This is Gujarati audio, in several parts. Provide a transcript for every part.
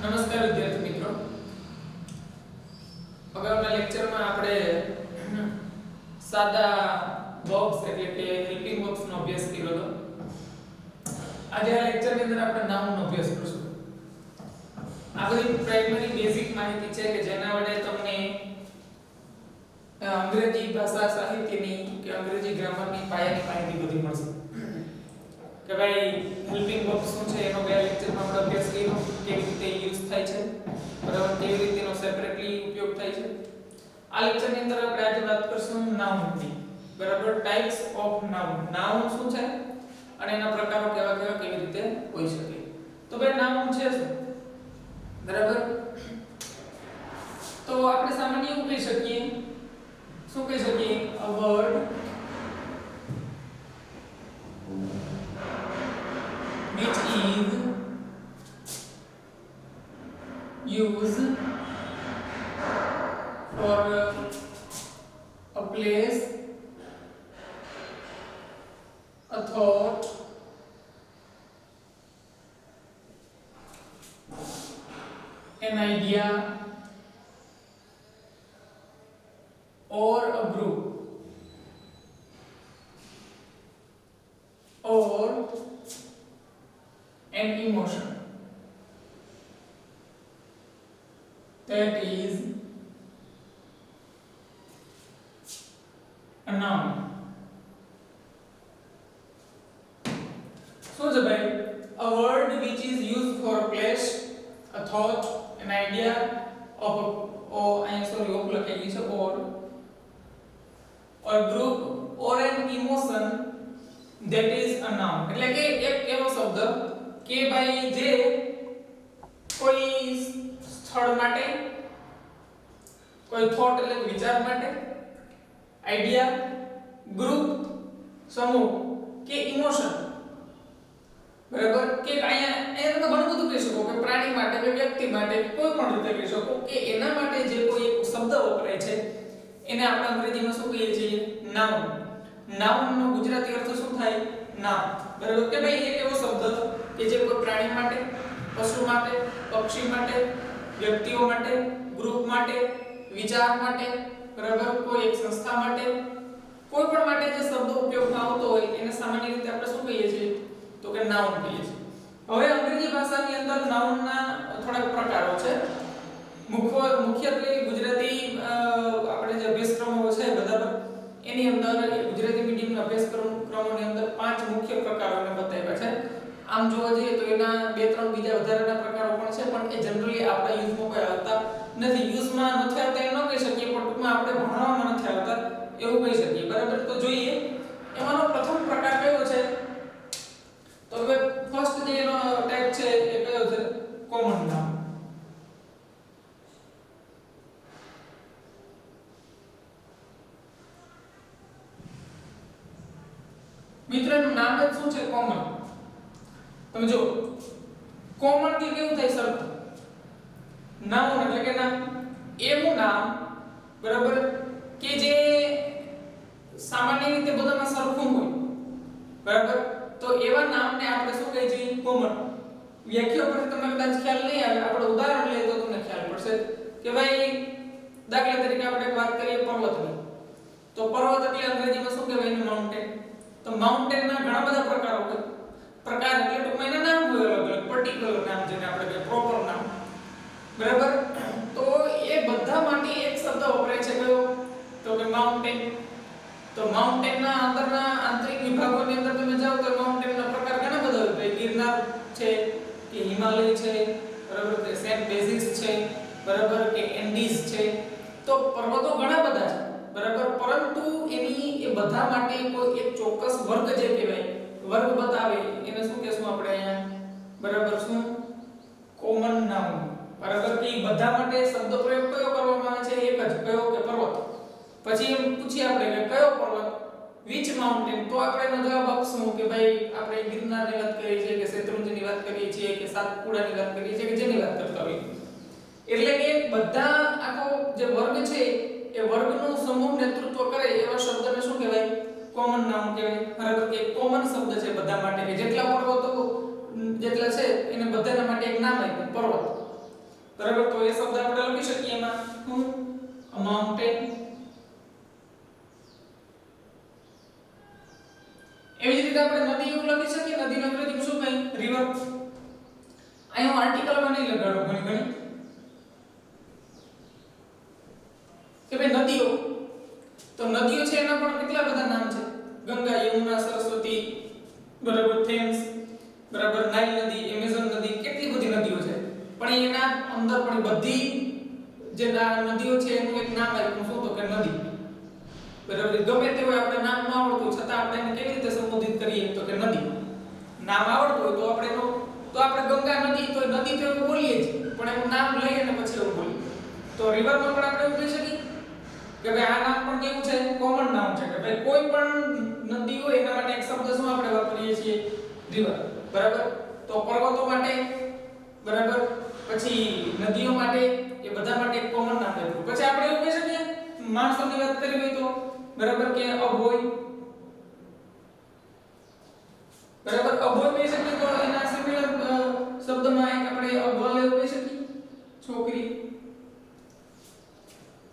નમસ્કાર વિદ્યાર્થી મિત્રો, અગાઉના લેક્ચરમાં આપણે સાદા બોક્સ એટલે કે હેલ્પિંગ બોક્સ નો અભ્યાસ કર્યો હતો. આજે આ લેક્ચરની અંદર આપણે નાઉન નો અભ્યાસ કરીશું. આ બધી પ્રાઇમરી બેઝિક માહિતી છે કે જેના વડે તમને અંગ્રેજી ભાષા સાહિત્યની કે અંગ્રેજી ગ્રામરની પાયાની માહિતી બધી મળશે. કે ભાઈ હેલ્પિંગ બોક્સ શું છે એનો ગયા લેક્ચરમાં આપણે અભ્યાસ કર્યો, કેવી રીતે યુઝ થાય છે, બરાબર, કેવી રીતે એનો સેપરેટલી ઉપયોગ થાય છે. આ લેક્ચરની અંદર આપણે આજે વાત કરશું નાઉનની, બરાબર, ટાઇપ્સ ઓફ નાઉન. નાઉન શું છે અને એના પ્રકારો કેવા કેવા કેવી રીતે હોઈ શકે. તો ભાઈ નાઉન છે શું, બરાબર. તો આપણે સામાન્ય એવું કહી શકીએ, શું કહી શકીએ, a word which is used for a place, a thought, an idea or a group or an emotion, that is a noun. So the by a word which is used for a place, a thought, an idea of a, or group or an emotion, that is a noun. એટલે કે એક એવો શબ્દ કે ભાઈ જે કોઈ સ્થળ માટે, કોઈ થોટ એટલે વિચાર માટે, આઈડિયા, ગ્રુપ સમૂહ કે ઇમોશન, બરાબર, કે અહીંયા એને તો ઘણું બધું કહી શકો કે પ્રાણી માટે કે વ્યક્તિ માટે કોઈ પણ રીતે કહી શકો કે એના માટે જે કોઈ એક શબ્દ વપરાય છે એને આપણે અંગ્રેજીમાં શું કહીએ છીએ, નાઉન. નાઉન નો ગુજરાતી અર્થ શું થાય, નામ, બરાબર. કે ભાઈ એક એવો શબ્દ કે જે કોઈ પ્રાણી માટે, પશુ માટે, પક્ષી માટે, વ્યક્તિઓ માટે, ગ્રુપ માટે, વિચાર માટે, બરાબર, કોઈ એક સંસ્થા માટે, કોઈ પણ માટે જે શબ્દ ઉપયોગમાં આવતો હોય એને સામાન્ય રીતે આપણે શું કહીએ છીએ, તો કે નાઉન કહીએ છીએ. હવે અંગ્રેજી ભાષાની અંદર નાઉનના થોડાક પ્રકારો છે. મુખ્યત્વે ગુજરાતી આપણે જે અભ્યાસક્રમો છે બરાબર, એની અંદર ગુજરાતી મીડિયમના અભ્યાસક્રમોની અંદર 5 મુખ્ય પ્રકારોને બતાવ્યા છે. આમ જોવા જઈએ તો એના 2-3 બીજા વધારાના પ્રકારો પણ છે, પણ એ જનરલી આપણા યુઝમાં કોઈ આવતા નથી. યુઝમાં નથી આવતા એમ ન કહી શકીએ, પણ ટૂંકમાં આપણે ભણવામાં નથી આવતા એવું કહી શકીએ, બરાબર. તો જોઈએ એમાંનો પ્રથમ પ્રકાર કયો છે, તો હવે ફર્સ્ટ જે એનો ટાઈપ છે એ કયો છે, કોમન નાઉન. મિત્રો એનું નામ જ શું છે, કોમન. તમે જો કોમન કે કેવું થાય સર, નાઉન એટલે કે નામ, એવું નામ, બરાબર, કે જે સામાન્ય રીતે બધામાં સરખું હોય, બરાબર. તો એવા નામને આપણે શું કહીએ છીએ, કોમન. વ્યાખ્યા પરથી તમને કદાચ ખ્યાલ નહીં આવે, આપણે ઉદાહરણ લઈએ તો તમને ખ્યાલ પડશે કે ભાઈ દાખલા તરીકે આપણે વાત કરીએ પર્વતની, તો પર્વત એટલે અંગ્રેજીમાં શું કહેવાય, એને માઉન્ટેન. તો માઉન્ટેન ના ઘણા બધા પ્રકારો હોય. પ્રકાર એટલે ટૂંકમાં એના નામ હોય, અલગ અલગ પર્ટિક્યુલર નામ જેને આપણે કહીએ પ્રોપર નામ, બરાબર. તો એ બધા માટે એક શબ્દ વપરાય છે કયો, તો કે માઉન્ટેન. તો માઉન્ટેન ના અંદરના આંતરિક વિભાગોની અંદર તમે જાઓ તો માઉન્ટેન ના પ્રકાર ઘણા બધા હોય. ગિરનાર છે કે હિમાલય છે, બરાબર, કે સેન્ટ બેઝિસ છે, બરાબર, કે એન્ડીઝ છે. તો પર્વતો ઘણા બધા છે, બરાબર, પરંતુ એની એ બધા માટે કોઈ એક ચોક્કસ વર્ગ જે કહેવાય, વર્ગ બતાવે એને શું કહેશું આપણે અહીંયા, બરાબર, શું, કોમન નાઉન, બરાબર. કે બધા માટે શબ્દ પ્રયોગ કયો કરવામાં આવે છે, એક જ, કયો, કે પર્વત. પછી એમ પૂછીએ આપણે કે કયો પર્વત, which mountain, તો આપણે એનો જવાબ આપશું કે ભાઈ આપણે ગિરનારની વાત કરીએ છીએ કે શેત્રુંજીની વાત કરીએ છીએ કે સાતપુડાની વાત કરીએ છીએ કે જેની વાત કરતા હોઈએ. એટલે કે બધા આખો જે વર્ગ છે એ વર્ગનું સમૂહ નેતૃત્વ કરે એવા શબ્દને શું કહેવાય, કોમન નાઉન કહેવાય, બરાબર. કે કોમન શબ્દ છે બધા માટે, કે જેટલા પર્વતો જેટલા છે એને બધાના માટે એક નામ આપ્યું પર્વત, બરાબર તો એ શબ્દ આપણે લખી શકીએ એમાં હું a mountain એવી જ રીતે આપણે નદી એવું લખી શકીએ નદીનો અંગ્રેજીમાં શું કહે રિવર અહીંયા હું આર્ટિકલમાં નહીં લગાડું ઘણી કે ભાઈ નદીઓ તો નદીઓ છે એના પણ કેટલા બધા નામ છે ગંગા યમુના સરસ્વતી બરાબર થેમ્સ બરાબર નાઇલ નદી એમેઝોન નદી કેટલી બધી નદીઓ છે પણ એના અંદર પણ બધી જે નદીઓ છે એનું એક નામ આપ્યું શું તો કે નદી બરાબર ગમે તે હોય આપણે નામ ન આવડતું છતાં આપણે એને કેવી રીતે સંબોધિત કરીએ તો કે નદી નામ આવડતું હોય તો આપણે ગંગા નદી તો નદી તો એવું બોલીએ જ પણ એનું નામ લઈએ અને પછી એવું બોલીએ તો રિવરમાં પણ આપણે એવું કહી શકીએ કે ભાઈ આ નામ પણ કેવું છે કોમન નામ છે કે ભાઈ કોઈ પણ નદી હોય એના માટે એક શબ્દ શું આપણે વાપરીએ છીએ રિવર બરાબર તો પર્વતો માટે બરાબર પછી નદીઓ માટે એ બધા માટે એક કોમન નામ છે પછી આપણે એવું કહી શકીએ માણસોની વાત કરી હોય તો બરાબર કે અભોય બરાબર અભોય કહી શકીએ તો એના સિમિલર શબ્દમાં એક આપણે અભલ એવું કહી શકીએ છોકરી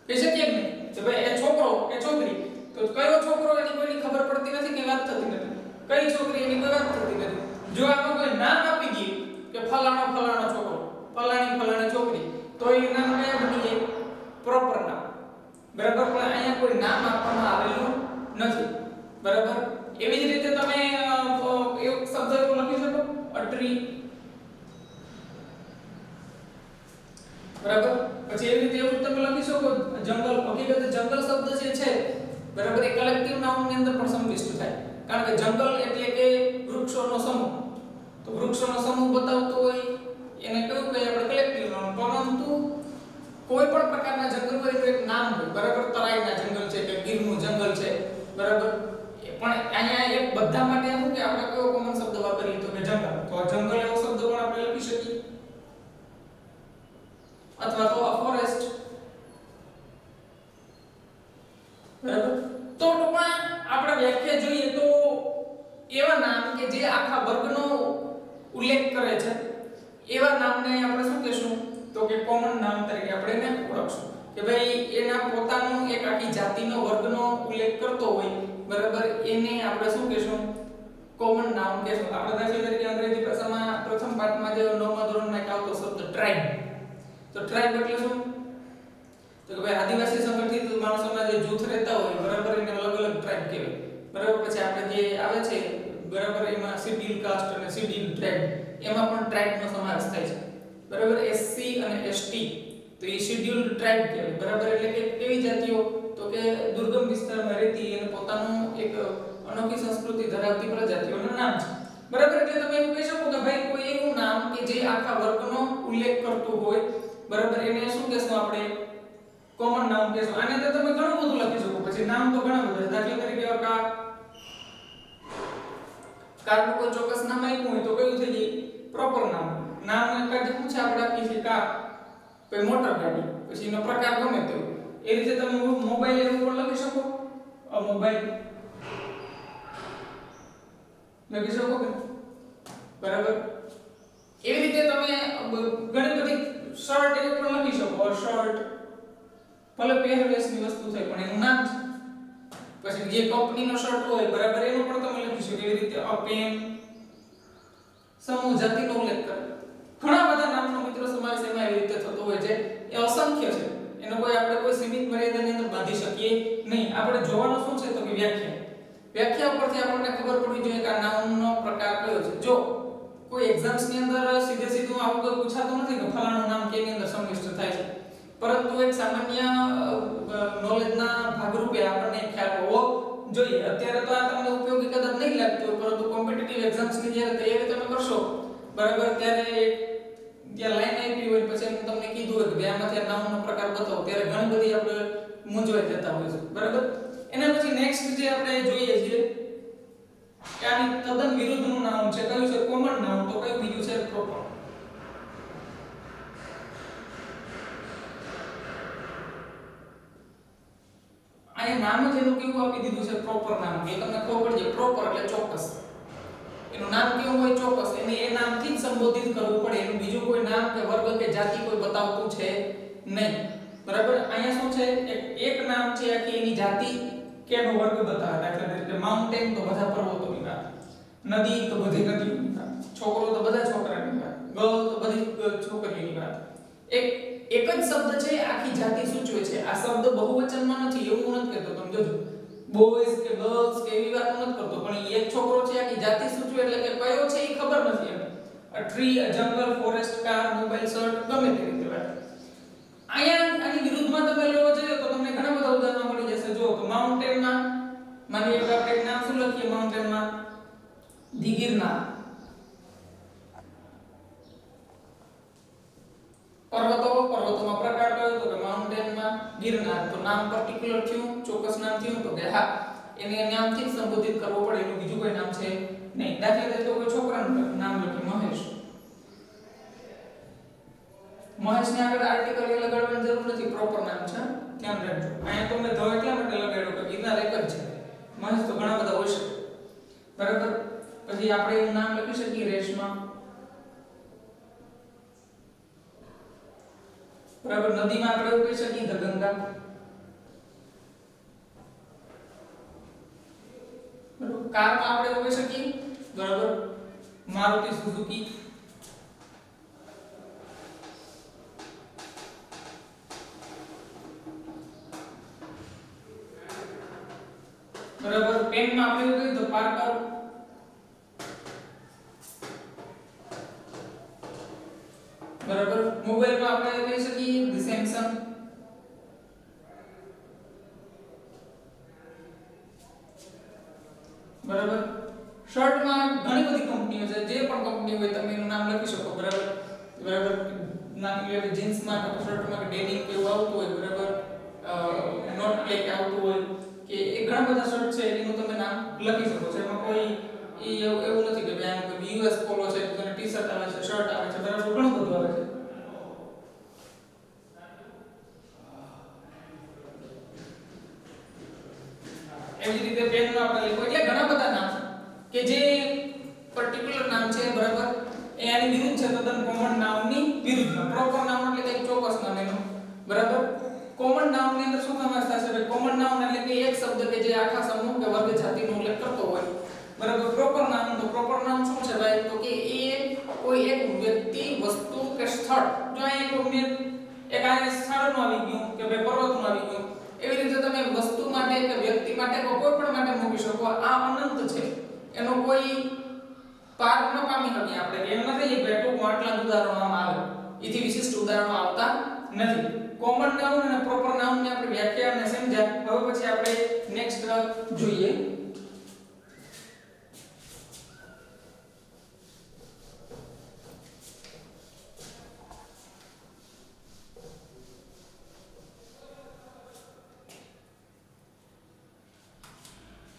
કહી શકીએ કે નહીં કે ભાઈ એ છોકરો કે છોકરી તો કયો છોકરો એની કોઈની ખબર પડતી નથી કે વાત થતી નથી કઈ છોકરી એની કોઈ વાત થતી નથી જો આપણે કોઈ નામ આપી દઈએ કે ફલાણો છોકરો ફલાણી છોકરી તો એ નામ કયા બની જાય પ્રોપર નામ બરાબર પણ અહીંયા કોઈ નામ આપવામાં આવેલું નથી બરાબર એવી જ રીતે તમે એક શબ્દ એવું લખી શકો a tree બરાબર પછી એવી રીતે એવું તમે લખી શકો જંગલ હકીકતે જંગલ શબ્દ જે છે બરાબર એ કલેક્ટિવ નાઉન ની અંદર પણ સમાવિષ્ટ થાય કારણ કે જંગલ એટલે કે વૃક્ષોનો સમૂહ તો વૃક્ષોનો સમૂહ બતાવતો હોય એને કેવું કહે આપણે કલેક્ટિવ નાઉન પરંતુ કોઈ પણ પ્રકારના જંગલ હોય તો એક નામ હોય બરાબર તરાઈના જંગલ છે કે ગીરનું જંગલ છે બરાબર પણ અહીંયા એક બધા માટે શું કે આપણે કયો કોમન શબ્દ વાપરીએ તો કે જંગલ તો જંગલ એવો શબ્દ પણ આપણે લખી શકીએ અથવા તો a forest બરાબર તો ટૂંકમાં આપણે વ્યાખ્યા જોઈએ તો એવા નામ કે જે આખા વર્ગનો ઉલ્લેખ કરે છે એવા નામને આપણે શું કહેશું તો કે કોમન નામ તરીકે આપણે એને ઓળખશું કે ભાઈ એના પોતાનો એક આખી જાતિનો વર્ગનો ઉલ્લેખ કરતો હોય બરાબર એને આપણે શું કહેશું કોમન નામ કહેશું આપણે દાખલા તરીકે અંગ્રેજી ભાષામાં પ્રથમ પાઠમાં જે 9મા ધોરણમાં એક આવતો શબ્દ ટ્રાઇબ તો ટ્રાઇબ એટલે શું તો કે ભાઈ આદિવાસી સંગઠિત માણસોના જે જૂથ રહેતા હોય બરાબર એને અલગ અલગ ટ્રાઇબ કહેવાય બરાબર પછી આપણે જે આવે છે બરાબર એમાં શેડ્યુલ કાસ્ટ અને શેડ્યુલ ટ્રાઇબ એમાં પણ ટ્રાઇબનો સમાવેશ થાય છે બરાબર એસસી અને એસટી તો એ શેડ્યુલ ટ્રાઇબ કહેવાય બરાબર એટલે કે કેવી જાતિઓ તો કે દુર્ગમ વિસ્તારમાં રહેતી અને પોતાનું એક અનોખી સંસ્કૃતિ ધરાવતી પ્રજાતિઓનું નામ છે બરાબર એટલે તમે એવું કહી શકો કે ભાઈ કોઈ એવું નામ કે જે આખા વર્ગનો ઉલ્લેખ કરતું હોય બરાબર એને શું કહેશું આપણે કોમન નામ કહેશું આને તો તમે ઘણું બધું લખી શકો પછી નામ તો ઘણા બધા દાખલા તરીકે કારનું કોઈ ચોક્કસ નામ આપ્યું હોય તો કયું થઈ જાય પ્રોપર નામ નામ કાઢી પૂછે આપણે આપી છે કાર કોઈ મોટર ગાડી પછી એનો પ્રકાર ગમે તે એ રીતે તમે મોબાઈલ એવું પણ લખી શકો મોબાઈલ લખી શકો કે બરાબર એવી રીતે તમે ઘણી બધી શર્ટ એવું પણ લખી શકો શર્ટ ભલે પહેરવેશની વસ્તુ છે પણ એનું નામ છે પછી જે કંપનીનો શર્ટ હોય બરાબર એનું પણ તમે લખી શકો એવી રીતે અ પેન સમૂહ જાતિનો ઉલ્લેખ કરે ઘણા બધા નામનો મિત્રો સમાવેશ એમાં એવી રીતે થતો હોય છે એ અસંખ્ય છે એનો કોઈ આપણે કોઈ સીમિત મર્યાદાની અંદર બાંધી શકીએ નહીં આપણે જોવાનું શું છે તો કે વ્યાખ્યા ઉપરથી આપણને ખબર પડવી જોઈએ કે આ નામનો પ્રકાર કયો છે જો કોઈ એક્ઝામ્સ ની અંદર સીધું આવું કોઈ પૂછાતું નથી કે ફલાણું નામ કેની અંદર સમાવિષ્ટ થાય છે પરંતુ એક સામાન્ય નોલેજના ભાગરૂપે આપણને ખ્યાલ હોવો જોઈએ અત્યારે તો આ તમને ઉપયોગી કદાચ નહીં લાગતું પરંતુ કોમ્પિટિટિવ એક્ઝામ્સ ની જ્યારે તૈયારી તમે કરશો બરાબર ત્યારે ત્યાં લાઈન આપી હોય પછી તમને કીધું હોય કે બે આમાંથી નામનો પ્રકાર બતાવો ત્યારે ઘણી બધી આપણે મૂંઝવાઈ જતા હોય છે બરાબર એના પછી નેક્સ્ટ જે આપણે જોઈએ છીએ કે આની તદ્દન વિરુદ્ધનું નામ છે કયું છે કોમન નામ તો કયું બીજું છે પ્રોપર અહીંયા નામ જ એનું કેવું આપી દીધું છે પ્રોપર નામ એ તમને ખબર પડી જાય પ્રોપર એટલે ચોક્કસ એનું નામ કેવું હોય ચોક્કસ એને એ નામથી જ સંબોધિત કરવું પડે એનું બીજું કોઈ નામ કે વર્ગ કે જાતિ કોઈ બતાવ બતાવતું છે નહીં. બરાબર, અહીંયા શું છે, એક નામ છે આખી એની જાતિ કે નો વર્ગ બતાવે. દાખલા તરીકે માઉન્ટેન તો બધા પર્વતોની વાત, નદી તો બધી નદીઓની વાત, છોકરો તો બધા છોકરાની વાત, ગર્લ તો બધી છોકરીઓની વાત. એક જ શબ્દ છે આખી જાતિ સૂચવે છે. આ શબ્દ બહુવચનમાં નથી એવું નથી કહેતો. તમે જોજો, બોયઝ કે ગર્લ્સ કે એવી વાત નથી કરતો, પણ એક છોકરો છે આખી જાતિ સૂચવે એટલે કે કયો છે એ ખબર નથી એમ. a tree, a jungle, forest, car, mobile, shirt, ગમે તે રીતે વાત. અહીંયા આની વિરુદ્ધમાં તમે લેવો જોઈએ તો તમને ઘણા બધા ઉદાહરણો મળી જશે. જો તો માઉન્ટેનમાં માની લો કે આપણે એક નામ શું લખીએ માઉન્ટેનમાં, ધી ગિરનાર. પર્વતોમાં પ્રકાર કયો તો કે માઉન્ટેનમાં ગિરનાર. તો નામ પર્ટિક્યુલર થયું, ચોક્કસ નામ થયું તો કે હા એને નામથી જ સંબોધિત કરવો પડે, એનું બીજું કોઈ નામ છે નહીં. દાખલા તરીકે કોઈ છોકરાનું નામ લખી મહેશ. મહેશને આગળ આર્ટિકલ એ લગાડવાની જરૂર નથી, પ્રોપર નામ છે, ધ્યાન રાખજો. અહીંયા તો મેં ધ એટલા માટે લગાડ્યો કે ગિરનાર એક જ છે, મહેશ તો ઘણા બધા હોય છે. બરાબર, પછી આપણે એવું નામ લખી શકીએ રેશમા. બરાબર, નદીમાં આપણે એવું કહી શકીએ ધ ગંગા. બરાબર, કારમાં આપણે એવું કહી શકીએ બરાબર મારુતિ સુઝુકી. બરાબર, પેનમાં આપણે એવું કહીએ તો પાર્કર. બરાબર, મોબાઈલમાં આપણે કહી શકીએ ધ સેમસંગ. બરાબર, શર્ટમાં ઘણી બધી કંપનીઓ છે, જે પણ કંપની હોય તમે એનું નામ લખી શકો. બરાબર, બરાબર, નાની લેવી જીન્સમાં કે શર્ટમાં કે ડેનિમ કે એવું આવતું હોય. બરાબર, નોટ પ્લે કે આવતું હોય કે એ ઘણા બધા શર્ટ છે એનું તમે નામ લખી શકો છો. એમાં કોઈ એવું નથી કે ભાઈ આનું કોઈ યુએસ પોલો છે તો ટી-શર્ટ આવે છે, શર્ટ આવે છે. બરાબર, ઘણું બધું આવે છે. એવી રીતે પેનનો આપણે લખો એટલે ઘણા બધા નામ છે કે જે પર્ટિક્યુલર નામ છે. બરાબર, એ આની વિરુદ્ધ છે, તદ્દન કોમન નાઉનની વિરુદ્ધમાં. પ્રોપર નાઉન એટલે કે ચોક્કસ નામ એનું. બરાબર, કોમન નાઉન ની અંદર શું સમાવેશ થશે? ભાઈ કોમન નાઉન એટલે કે એક શબ્દ કે જે આખા સમૂહ કે વર્ગ જાતિનો ઉલ્લેખ કરતો હોય. બરાબર, પ્રોપર નાઉન તો પ્રોપર નાઉન શું છે ભાઈ? તો કે એ કોઈ એક વ્યક્તિ, વસ્તુ કે સ્થળ. જો એક આ સ્થળનું આવી ગયું કે ભાઈ પર્વતનું આવી ગયું, એવી રીતે તમે વસ્તુ માટે કે વ્યક્તિ માટે કે કોઈ પણ માટે મૂકી શકો. આ અનંત છે, એનો કોઈ પાર ન પામી શકે. આપણે એમ નથી કે ટૂંકમાં આટલા ઉદાહરણો આમાં આવે, એથી વિશિષ્ટ ઉદાહરણો આવતા નથી. કોમન નાઉન અને પ્રોપર નાઉન ની આપણે વ્યાખ્યા અને સમજ્યા. હવે પછી આપણે નેક્સ્ટ જોઈએ.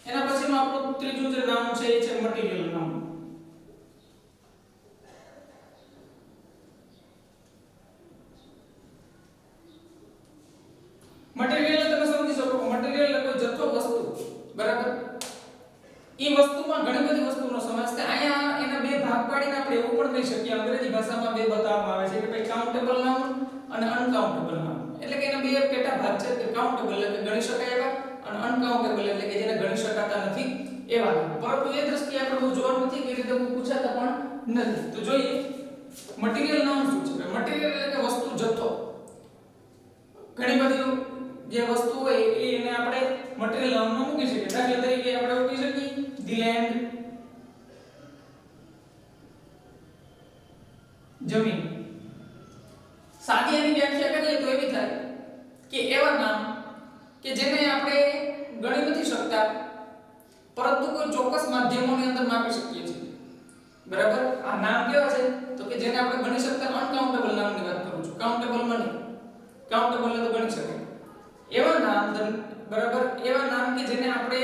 એના પછીનું આપણું ત્રીજું જે નામ છે એ છે મટીરીયલ નામ. મટીરીયલ તમે સમજી શકો, મટીરીયલ એટલે કોઈ જથ્થો, વસ્તુ. બરાબર, એ વસ્તુમાં ઘણી બધી વસ્તુનો સમાવેશ થાય. અહીંયા એના બે ભાગ પાડીને આપણે એવું પણ કહી શકીએ, અંગ્રેજી ભાષામાં બે બતાવવામાં આવે છે કે ભાઈ કાઉન્ટેબલ નાઉન અને અનકાઉન્ટેબલ નાઉન. એટલે કે એના બે પેટા ભાગ છે કે કાઉન્ટેબલ એટલે ગણી શકાય એવા અને અનકાઉન્ટેબલ એટલે કે જેને ગણી શકાતા નથી એવા. પરંતુ એ દ્રષ્ટિએ આપણે બહુ જોર નથી કે રીતે પૂછાતા પણ નથી. તો જોઈએ મટીરીયલ નાઉન શું છે? મટીરીયલ એટલે કે વસ્તુ, જથ્થો. ઘણી બધી જે વસ્તુ હોય એને આપણે મટીરીયલ નાઉનમાં મૂકી શકીએ. દાખલા તરીકે આપણે મૂકી શકીએ ધી લેન્ડ, જમીન. સાદી એની વ્યાખ્યા કરીએ તો એવી થાય કે એવા નામ કે જેને આપણે ગણી નથી શકતા પરંતુ કોઈ ચોક્કસ માધ્યમોની અંદર માપી શકીએ છીએ. બરાબર, આ નામ કેવા છે? તો કે જેને આપણે ગણી શકતા અનકાઉન્ટેબલ નામની વાત કરું છું. કાઉન્ટેબલ માં નહીં, કાઉન્ટેબલ એટલે તો ગણી શકાય એવા નામ. બરાબર, એવા નામ કે જેને આપણે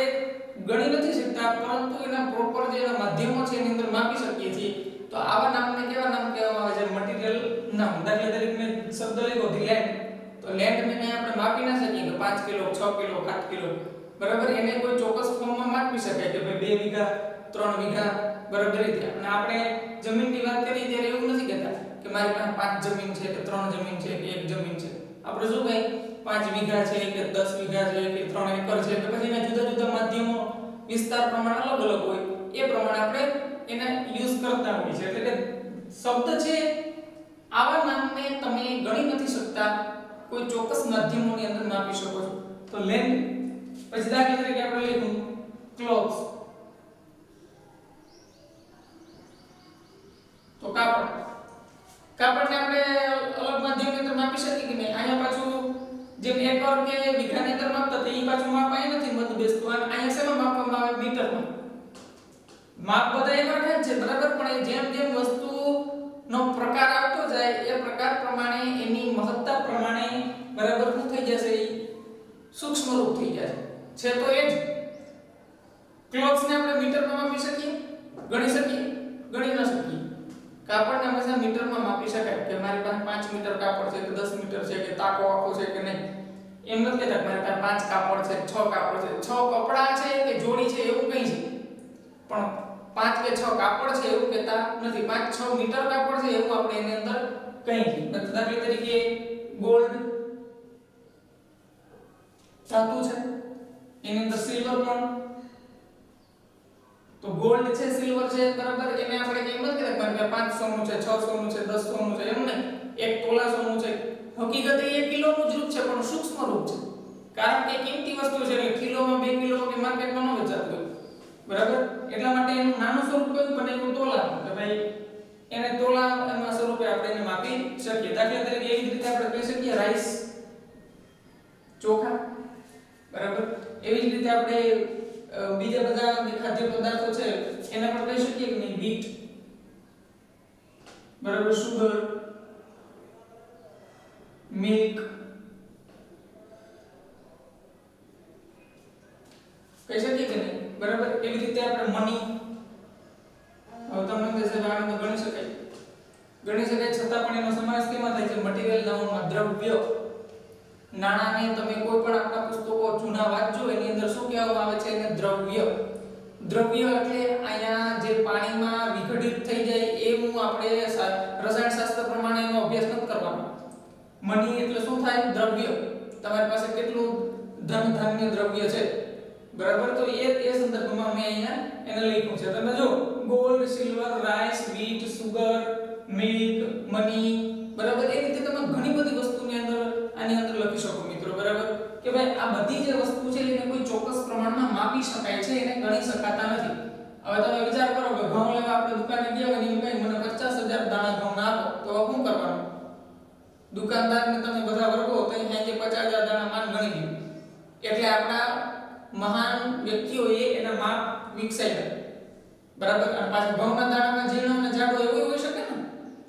ગણી નથી શકતા પરંતુ એના પ્રોપર જે માધ્યમો છે એની અંદર માપી શકીએ છીએ. તો આવા નામને કેવા નામ કહેવામાં આવે છે? મટીરીયલ નામ. દાખલા તરીકે મેં શબ્દ લીધો ધી લેન્ડ. તો લેન્ડ ને આપણે માપી ના શકીએ કે 5 કિલો, 6 કિલો, 7 કિલો. બરાબર, એને કોઈ ચોક્કસ ફોર્મમાં માપી શકાય કે ભાઈ 2 વીઘા, 3 વીઘા. બરાબર રીતે. અને આપણે જમીનની વાત કરીએ ત્યારે એવું નથી કહેતા કે કે મારી પાસે 5 જમીન છે કે 3 જમીન છે કે 1 જમીન છે, આપણે શું કહે 5 વીઘા છે કે 10 વીઘા છે કે 3 એકર છે કે પછી એના જુદા જુદા માધ્યમો વિસ્તાર પ્રમાણે અલગ અલગ હોય, એ પ્રમાણે આપણે એને યુઝ કરતા હોઈએ છીએ. એટલે કે શબ્દ છે આવા નામને તમે ગણી નથી શકતા, કોઈ ચોક્કસ માધ્યમોની અંદર માપી શકો છો. તો લેન્ડ, પછી દાખલા તરીકે આપણે લઈશું ક્લોથ્સ, તો કાપડ. કાપડને આપણે અલગ માધ્યમની અંદર માપી શકીએ કે નહીં? અહીંયા પાછું જેમ એકર કે વીઘાની અંદર માપતા તે ઈ પાછું માપ અહીં નથી બધું બેસતું, અને અહીંયા શેમાં માપવામાં આવે? મીટરમાં. માપ બધા એક જ છે બરાબર, પણ જેમ જેમ વસ્તુનો પ્રકાર આવતો જાય એ પ્રકાર પ્રમાણે એની મહત્તા પ્રમાણે બરાબર શું થઈ જશે? સૂક્ષ્મ રૂપ થઈ જશે. છે તો એ જ ક્લોથ્સને આપણે મીટરમાં માપી શકીએ? ગણી શકીએ? ગણી ન શકીએ. કાપડને હંમેશા મીટરમાં માપી શકાય કે મારી પાસે 5 મીટર કાપડ છે કે 10 મીટર છે કે તાકો આખો છે કે નહીં. એમ નથી કહેતા મારી પાસે 5 કાપડ છે, 6 કાપડ છે, 6 કપડા છે કે જોડી છે એવું કંઈ છે, પણ 5 કે 6 કાપડ છે એવું કહેતા નથી. 5-6 મીટર કાપડ છે એવું આપણે એની અંદર કંઈ નથી. દાખલા તરીકે ગોલ્ડ ધાતુ છે, એની અંદર સિલ્વર પણ, તો ગોલ્ડ છે સિલ્વર છે બરાબર, એને આપણે કેમ નથી કહેતા કે 5 સોનું છે, 6 સોનું છે, 10 સોનું છે, એમ નહીં. 1 તોલા સોનું છે, હકીકતે 1 કિલોનું જ રૂપ છે પણ સૂક્ષ્મ રૂપ છે, કારણ કે કિંમતી વસ્તુ છે એટલે કિલોમાં 2 કિલો કે માર્કેટમાં ન વેચાતું હોય બરાબર. એટલા માટે એનું નાનું સ્વરૂપ કયું બને? એવું તોલા, કે ભાઈ એને તોલા એના સ્વરૂપે આપણે એને માપી શકીએ. દાખલા તરીકે એવી રીતે આપણે કહી શકીએ રાઈસ, ચોખા બરાબર. એવી જ રીતે આપણે બીજા બધા ખાદ્ય પદાર્થો છે એના પર કહી શકીએ કે નહીં? વ્હીટ બરાબર, સુગર, મિલ્ક કહી શકીએ કે નહીં બરાબર. એવી રીતે આપણે મની, હવે તમને કહેશે આને તો ગણી શકાય છતાં પણ એનો સમાવેશ કેમાં થાય છે? મટીરીયલ નાઉનમાં. દ્રવ્ય, નાણાને તમે કોઈ પણ આપણા પુસ્તકો જૂના વાંચજો એની અંદર શું કહેવામાં આવે છે? એને દ્રવ્ય. દ્રવ્ય એટલે અહીંયા જે પાણીમાં વિઘટિત થઈ જાય એવું આપણે રસાયણશાસ્ત્ર પ્રમાણે એનો અભ્યાસ નથી કરવાનો. મની એટલે શું થાય? દ્રવ્ય. તમારી પાસે કેટલું ધન ધાન્ય દ્રવ્ય છે બરાબર, તો એ સંદર્ભમાં મેં અહીંયા એને લખ્યું છે. તમે જો gold, silver, rice, wheat, sugar, milk, money બરાબર, એ રીતે તમે ઘણી બધી વસ્તુની અંદર આની અંદર લખી શકો મિત્રો બરાબર, કે ભાઈ આ બધી જે વસ્તુ છે એને કોઈ ચોક્કસ પ્રમાણમાં માપી શકાય છે, એને ગણી શકાતા નથી. હવે તમે વિચાર કરો કે ઘઉં લેવા આપણે દુકાને ગયા હોય ને એમ કહી મને 50,000 દાણા ઘઉં આપો, તો શું કરવાનું? દુકાનદારને તમે બધા વર્ગો તો અહીંયા જે 50,000 દાણા માન ગણી લ્યો. એટલે આપણા મહાન વ્યક્તિઓએ એના માપ વિકસાવ્યા બરાબર. અને પાછા ઘઉંના દાણામાં ઝીણો અને જાડો એવો હોઈ શકે ને,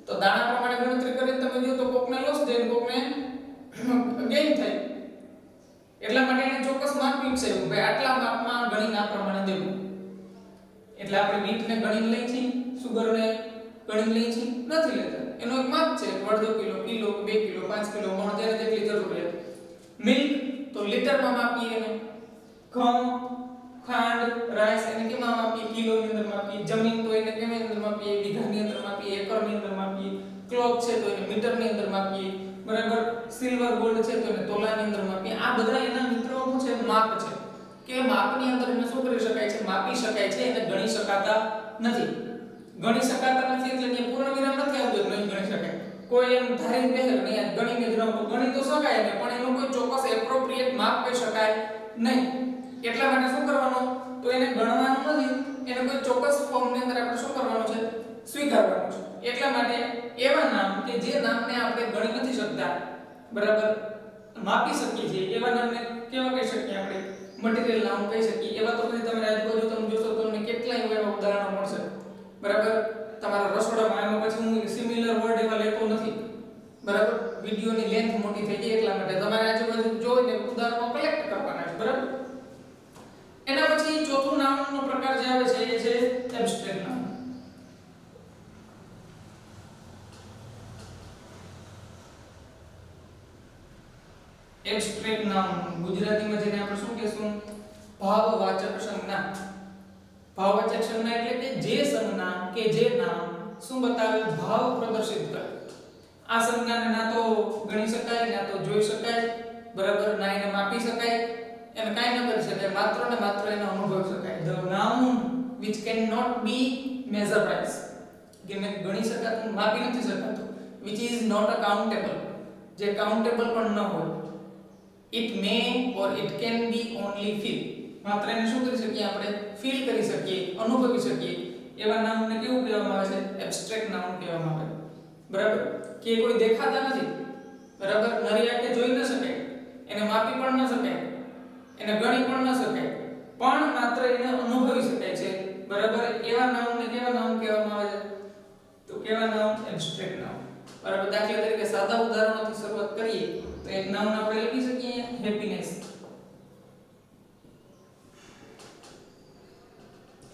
તો દાણા પ્રમાણે ગણતરી કરીને તમે જો તો કોકને લોસ થાય કોકને ગેઇન થાય. એટલા માટે એને ચોક્કસ માપ વિકસાવ્યું ભાઈ આટલા માપમાં ગણીને આ પ્રમાણે દેવું. એટલે આપણે વીટને ગણીને લઈ છીએ, સુગરને ગણીને લઈ છીએ નથી લેતા. એનો એક માપ છે, અડધો કિલો, કિલો, 2 કિલો, 5 કિલો, મણ જેને જેટલી જરૂરિયાત. મિલ્ક તો લીટરમાં માપીએ એને. ઘઉં, ખાંડ, રાઈસ એને કેમાં માપીએ? કિલોની અંદર માપીએ. જમીન તો એને કેની અંદર માપીએ? વીઘાની અંદર માપીએ, એકરની અંદર માપીએ. ક્લોથ છે તો એને મીટરની અંદર માપીએ બરાબર. સિલ્વર, ગોલ્ડ છે તો એને તોલાની અંદર માપીએ. આ બધા એના મિત્રો શું છે? માપ છે, કે માપની અંદર એને શું કરી શકાય છે? માપી શકાય છે, એને ગણી શકાતા નથી. ગણી શકાતા નથી એટલે અહીંયા પૂર્ણ વિરામ નથી આવતો, નહીં ગણી શકાય. કોઈ એમ ધારીને કહે કે નહીં ગણીને જ રહો, ગણી તો શકાય ને પણ એનું કોઈ ચોક્કસ એપ્રોપ્રિએટ માપ કહી શકાય નહીં. એટલા માટે શું કરવાનું? તો એને ગણવાનું નથી, એને કોઈ ચોક્કસ ફોર્મની અંદર આપણે શું કરવાનું છે? સ્વીકારવાનું છે. એટલા માટે એવા નામ કે જે નામને આપણે ગણી નથી શકતા બરાબર, માપી શકીએ છીએ, એવા નામને કેવા કહી શકીએ? આપણે મટીરીયલ નામ કહી શકીએ. એવા તો પછી તમે આજુબાજુ તમે જોશો તો તમને કેટલાય એવા ઉદાહરણો મળશે બરાબર. તમારા રસોડામાં એમાં પછી હું સિમિલર વર્ડ એવા લેતો નથી બરાબર. વિડિયોની લેન્થ મોટી થઈ જાય એટલા માટે તમારે આજુબાજુ જોઈને ઉદાહરણો કલેક્ટ કરવાના છે બરાબર. એના પછી ચોથું નામનો પ્રકાર જે આવે છે એ છે એબ્સ્ટ્રેક્ટ નામ. એબ્સ્ટ્રેક્ટ નામ ગુજરાતીમાં જેને આપણે શું કહેશું? ભાવવાચક સંજ્ઞા. ભાવવાચક સંજ્ઞા એટલે કે જે સંજ્ઞા કે જે નામ શું બતાવે? ભાવ પ્રદર્શિત કરે. આ સંજ્ઞાને ના તો ગણી શકાય ના તો જોઈ શકાય, બરાબર, ના એને માપી શકાય, એને કાઈ ન કરી શકાય, માત્ર ને માત્ર એને અનુભવી શકાય. The noun which cannot be measured, કે ગણી શકાતું, માપી નથી શકાતું, which is not accountable, જે કાઉન્ટેબલ પણ ન હોય. It may or it can be only feel, માત્ર એને શું કરી શકીએ આપણે, ફીલ કરી શકીએ, અનુભવી શકીએ. એવા નાઉનને કેવું કહેવામાં આવે છે? એબ્સ્ટ્રેક્ટ નાઉન કહેવામાં આવે. બરાબર, કે કોઈ દેખાતા નથી, બરાબર, નરી આંખે જોઈ ન શકાય, એને માપી પણ ન શકાય, એને ગણી પણ ન શકાય, પણ માત્ર એને અનુભવી શકાય છે. બરાબર, એવા નાઉનને કેવા નાઉન કહેવામાં આવે છે? તો કેવા નાઉન? Abstract noun. બરાબર, દાખલા તરીકે સાદા ઉદાહરણોથી શરૂઆત કરીએ તો એક નાઉન આપણે લખી શકીએ હેપીનેસ.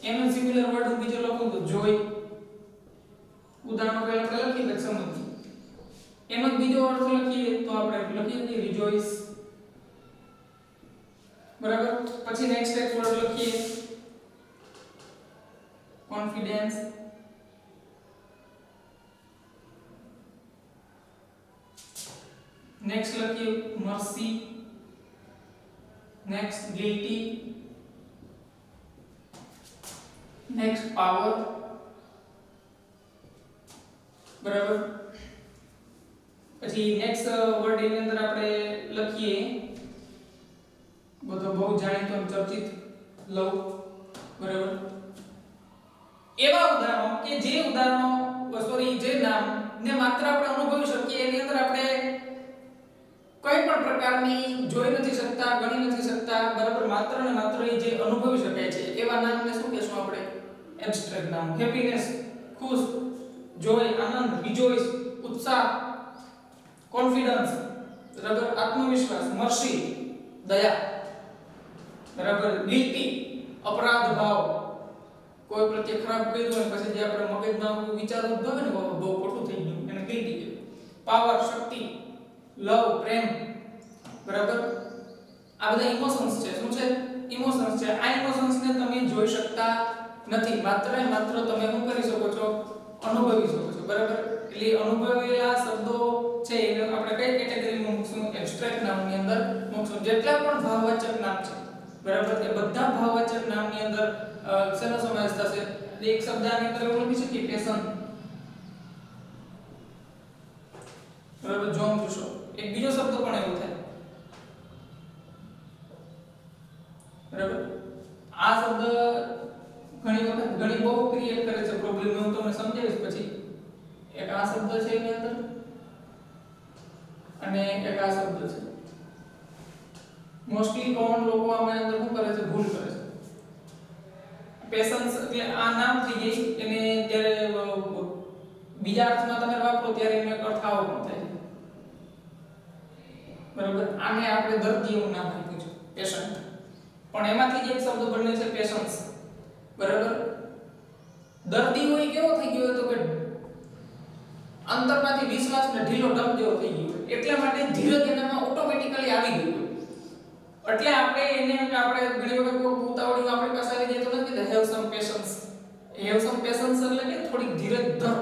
એનો સિમિલર વર્ડ હું બીજો લખું તો જોય. ઉદાહરણ પહેલા આપણે લખીએ તો સમજીએ. એનો બીજો અર્થ લખીએ તો આપણે લખીએ રિજોઇસ. બરાબર, પછી નેક્સ્ટ એક વર્ડ લખીએ કોન્ફિડન્સ. નેક્સ્ટ લખીએ Mersey. Next guilty. Next power. બરાબર, પછી નેક્સ્ટ વર્ડ ની અંદર આપણે લખીએ બધો બહુ જાણીતો અને ચર્ચિત લવ. બરાબર, એવા ઉદાહરણો કે જે ઉદાહરણો સોરી જે નામ ને માત્ર આપણે અનુભવી શકીએ, એની અંદર આપણે કોઈ પણ પ્રકારની જોઈ નથી શકતા, ગણી નથી શકતા, બરાબર, માત્ર ને માત્ર એ જે અનુભવી શકાય છે એવા નામને શું કહેશું આપણે? એબ્સ્ટ્રેક્ટ નામ. હેપીનેસ, ખુશ, જોય, આનંદ, રિજોઇસ, ઉત્સાહ, કોન્ફિડન્સ, બરાબર, આત્મવિશ્વાસ, મર્સી, દયા, બરાબર, ગિલ્ટી, અપરાધ ભાવ, કોઈ પ્રત્યે ખરાબ કર્યું હોય પછી જે આપણે મગજમાં વિચાર ઉદ્ભવે ને બહુ ખોટું થઈ ગયું એને ગિલ્ટી કહેવાય. પાવર, શક્તિ, લવ, પ્રેમ, બરાબર, આ બધા ઇમોશન્સ છે. શું છે? ઇમોશન્સ છે. આ ઇમોશન્સ ને તમે જોઈ શકતા નથી, માત્ર ને માત્ર તમે શું કરી શકો છો? અનુભવી શકો છો. બરાબર, એટલે અનુભવેલા શબ્દો છે એને આપણે કઈ કેટેગરીમાં મૂકશું? એબ્સ્ટ્રેક્ટ નામની અંદર મૂકશું. જેટલા પણ ભાવવાચક નામ છે, બરાબર, એ બધા ભાવવાચક નામની અંદર શેનો સમાવેશ થશે? એક શબ્દની અંદર એવું લખી શકીએ પેશન. બરાબર, જોમ જોશો. એક બીજો શબ્દ પણ એવો થાય. બરાબર, આ શબ્દ ઘણી વખત ઘણી બહુ ક્રિએટ કરે છે પ્રોબ્લેમ. હું તમને સમજાવીશ પછી. એક આ શબ્દ છે એની અંદર અને એક આ શબ્દ છે. મોસ્ટલી કોમન લોકો આમાં અંદર શું કરે છે? ભૂલ કરે છે. પેશન્સ એટલે આ નામ થઈ ગઈ, એને જ્યારે બીજા અર્થમાં તમે વાપરો ત્યારે એનો એક અર્થ આવો પણ થાય છે. બરાબર, આને આપણે દર્દી એવું નામ આપ્યું છે, પેશન્ટ, પણ એમાંથી જ એક શબ્દ બને છે પેશન્સ. બરાબર, દર્દી હોય કેવો થઈ ગયો તો કે અંતરમાંથી વિશ્વાસ ને ઢીલો ડબ જેવો થઈ ગયો, એટલા માટે ધીરજ એનામાં ઓટોમેટિકલી આવી ગઈ હોય. એટલે આપણે એને આપણે ઘણી વખત કોઈ ઉતાવળીમાં આપણી પાસે આવી જાય તો નથી કહેતા have sum patience. Have sum patience એટલે કે થોડીક ધીરજ ધર.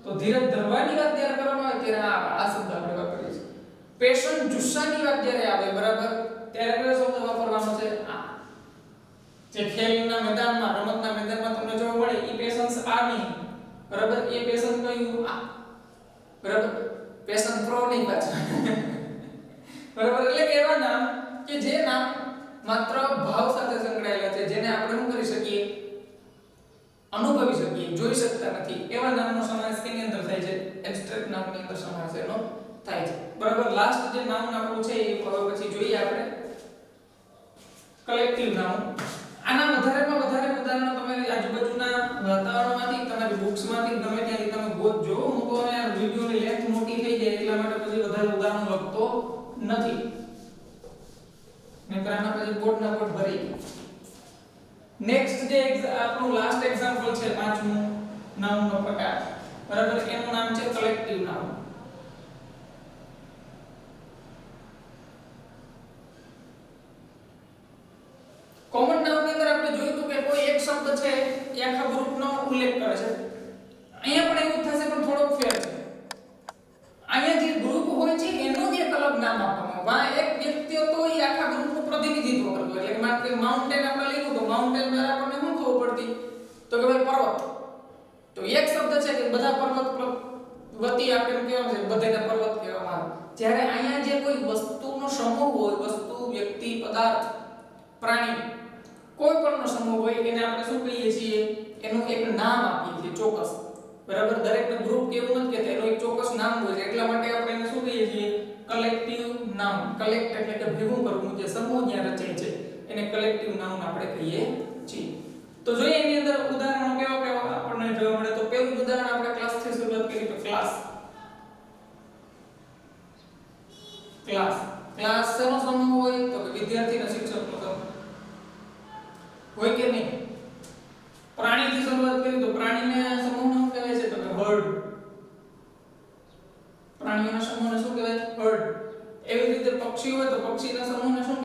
તો ધીરજ ધરવાની વાત જ્યારે કરવામાં આવે ત્યારે આ શબ્દ આપણે વાપરીએ છીએ. પેશન જુસ્સાની વાત જ્યારે આવે, બરાબર, ત્યારે કયો શબ્દ વાપરવાનો છે? આ જે ખેલના મેદાનમાં, રમતના મેદાનમાં તમને જોવા મળે ઈ પેશન્સ આ નહીં, બરાબર, એ પેશન કયું? આ. બરાબર, પેશન પ્રો નહીં પાછા. બરાબર, એટલે કે એવા નામ કે જે નામ માત્ર ભાવ સાથે સંકળાયેલા છે, જેને આપણે શું કરી શકીએ? અનુભવી શકીએ, જોઈ શકતા નથી, એવા નામનો સમાવેશ કેની અંદર થાય છે? એબ્સ્ટ્રેક્ટ નામની અંદર સમાવેશ એનો થાય છે. બરાબર, લાસ્ટ જે નામ આપણું છે એ પછી જોઈએ આપણે કલેક્ટિવ નામ. આના વધારેમાં વધારે ઉદાહરણો તમારી આજુબાજુના વાતાવરણમાંથી, તમારી બુક્સમાંથી, ગમે ત્યાંથી તમે ગોતજો. હું તો આ વિડિયોની લેન્થ મોટી થઈ જાય એટલા માટે પછી વધારે ઉદાહરણો લખતો નથી. નહીંતર આના પછી બોર્ડના બોર્ડ ભરી. નેક્સ્ટ જે આપણું લાસ્ટ એક્ઝામ્પલ છે, પાંચમું નાઉનનો પ્રકાર, બરાબર, એનું નામ છે કલેક્ટિવ નાઉન. કોમન નાઉનની અંદર આપણે જોયું હતું કે કોઈ એક શબ્દ છે એ આખા ગ્રુપનો ઉલ્લેખ કરે છે. અહીંયા પણ એવું થશે પણ થોડોક ફેર છે. માન કે માઉન્ટેન આપણે લખ્યું તો માઉન્ટેન દ્વારા આપણને શું ખબર પડતી તો કે ભાઈ પર્વત. તો એક શબ્દ છે કે બધા પર્વત વતી આપણે કેવું છે બધાને પર્વત કહેવામાં આવે. જ્યારે અહીંયા જે કોઈ વસ્તુનો સમૂહ હોય, વસ્તુ, વ્યક્તિ, પદાર્થ, પ્રાણી, કોઈ પણનો સમૂહ હોય એને આપણે શું કહીએ છીએ? એનું એક નામ આપીએ છીએ ચોક્કસ. બરાબર, દરેકનું ગ્રુપ કેવું નથી કે એનું એક ચોક્કસ નામ હોય છે. એટલા માટે આપણે એને શું કહીએ છીએ? Collective noun. કલેક્ટ એટલે કે ભેગું કરવું, જે સમૂહ જ્યાં રચાય છે એને કલેક્ટિવ નાઉન આપણે કહીએ છીએ. તો જોઈએ એની અંદર ઉદાહરણો કેવા કેવા આપણને જોવા મળે. તો પહેલું ઉદાહરણ આપણે ક્લાસથી શરૂઆત કરી તો ક્લાસ. ક્લાસ શેનો સમૂહ હોય? તો કે વિદ્યાર્થી અને શિક્ષકનો સમૂહ હોય કે નહીં? પ્રાણીથી શરૂઆત કરી તો પ્રાણીને સમૂહને શું કહેવાય છે? તો કે હર્ડ. પ્રાણીઓના સમૂહને શું કહેવાય? હર્ડ. એવી રીતે પક્ષી હોય તો પક્ષીના સમૂહ